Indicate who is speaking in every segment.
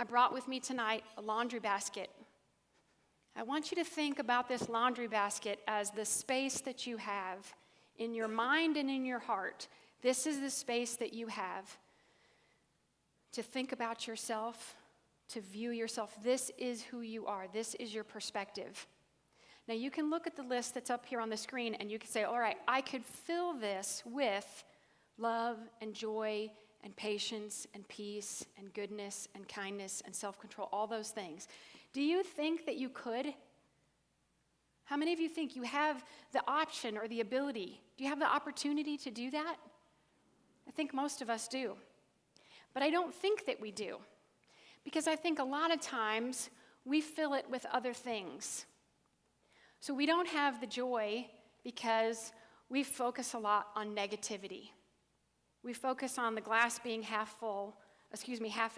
Speaker 1: I brought with me tonight a laundry basket. I want you to think about this laundry basket as the space that you have in your mind and in your heart. This is the space that you have to think about yourself, to view yourself. This is who you are. This is your perspective. Now you can look at the list that's up here on the screen and you can say, all right, I could fill this with love and joy and patience and peace and goodness and kindness and self-control, all those things. Do you think that you could? How many of you think you have the option or the ability? Do you have the opportunity to do that? I think most of us do. But I don't think that we do. Because I think a lot of times we fill it with other things. So we don't have the joy because we focus a lot on negativity. We focus on the glass being half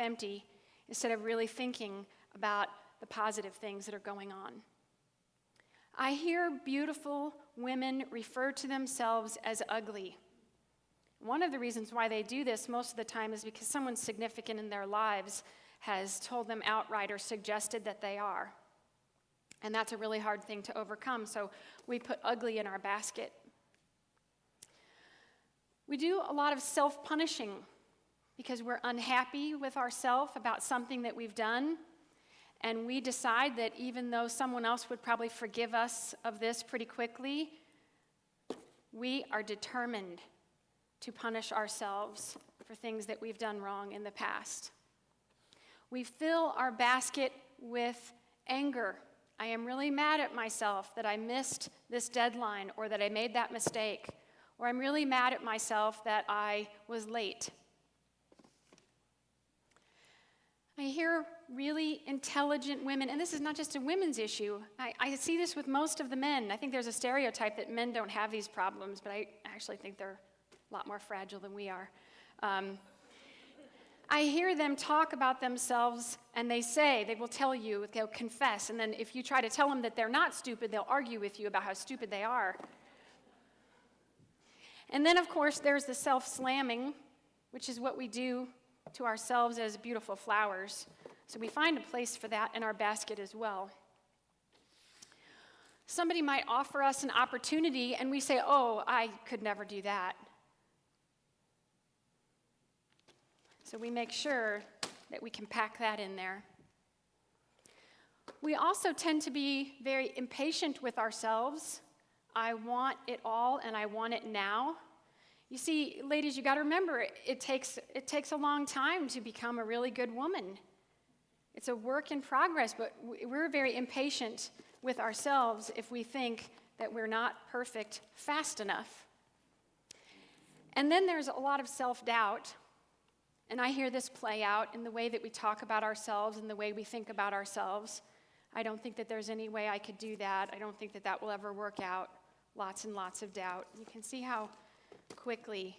Speaker 1: empty, instead of really thinking about the positive things that are going on. I hear beautiful women refer to themselves as ugly. One of the reasons why they do this most of the time is because someone significant in their lives has told them outright or suggested that they are. And that's a really hard thing to overcome, so we put ugly in our basket. We do a lot of self-punishing because we're unhappy with ourselves about something that we've done. And we decide that even though someone else would probably forgive us of this pretty quickly, we are determined to punish ourselves for things that we've done wrong in the past. We fill our basket with anger. I am really mad at myself that I missed this deadline or that I made that mistake, or I'm really mad at myself that I was late. I hear really intelligent women, and this is not just a women's issue. I see this with most of the men. I think there's a stereotype that men don't have these problems, but I actually think they're a lot more fragile than we are. I hear them talk about themselves, and they will tell you, they'll confess, and then if you try to tell them that they're not stupid, they'll argue with you about how stupid they are. And then, of course, there's the self-slamming, which is what we do to ourselves as beautiful flowers. So we find a place for that in our basket as well. Somebody might offer us an opportunity, and we say, oh, I could never do that. So we make sure that we can pack that in there. We also tend to be very impatient with ourselves. I want it all, and I want it now. You see, ladies, you got to remember, it takes a long time to become a really good woman. It's a work in progress, but we're very impatient with ourselves if we think that we're not perfect fast enough. And then there's a lot of self-doubt, and I hear this play out in the way that we talk about ourselves and the way we think about ourselves. I don't think that there's any way I could do that. I don't think that that will ever work out. Lots and lots of doubt. You can see how quickly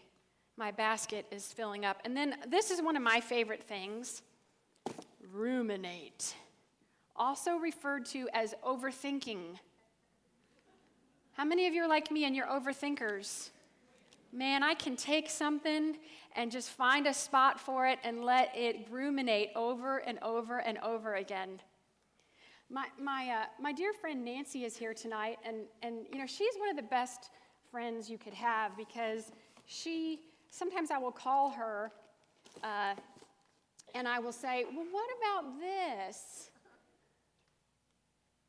Speaker 1: my basket is filling up. And then this is one of my favorite things, ruminate, also referred to as overthinking. How many of you are like me and you're overthinkers? Man, I can take something and just find a spot for it and let it ruminate over and over and over again. My dear friend Nancy is here tonight, and you know, she's one of the best friends you could have because sometimes I will call her and I will say, well, what about this?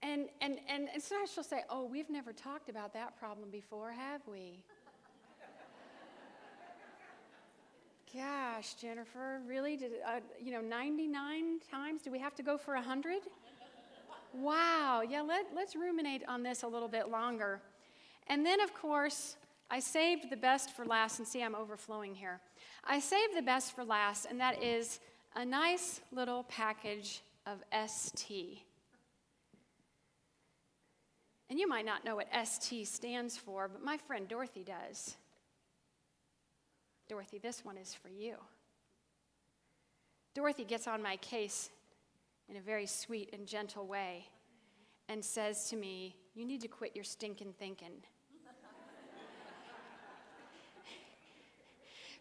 Speaker 1: And sometimes she'll say, oh, we've never talked about that problem before, have we? Gosh, Jennifer, really? 99 times? Do we have to go for 100? Wow, yeah, let's ruminate on this a little bit longer. And then, of course, I saved the best for last, and see, I'm overflowing here. I saved the best for last, and that is a nice little package of ST. And you might not know what ST stands for, but my friend Dorothy does. Dorothy, this one is for you. Dorothy gets on my case in a very sweet and gentle way and says to me, you need to quit your stinking thinking.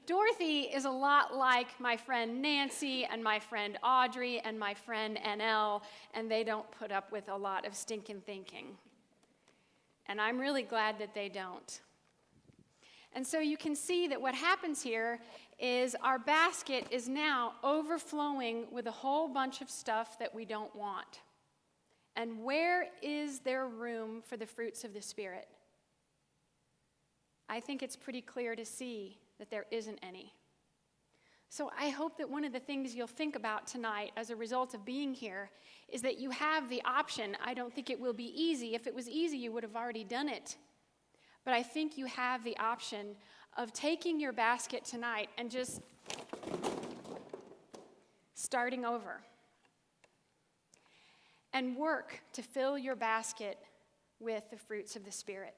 Speaker 1: Dorothy is a lot like my friend Nancy and my friend Audrey and my friend NL, and they don't put up with a lot of stinking thinking. And I'm really glad that they don't. And so you can see that what happens here is our basket is now overflowing with a whole bunch of stuff that we don't want. And where is there room for the fruits of the Spirit? I think it's pretty clear to see that there isn't any. So I hope that one of the things you'll think about tonight as a result of being here is that you have the option. I don't think it will be easy. If it was easy, you would have already done it. But I think you have the option of taking your basket tonight and just starting over. And work to fill your basket with the fruits of the Spirit.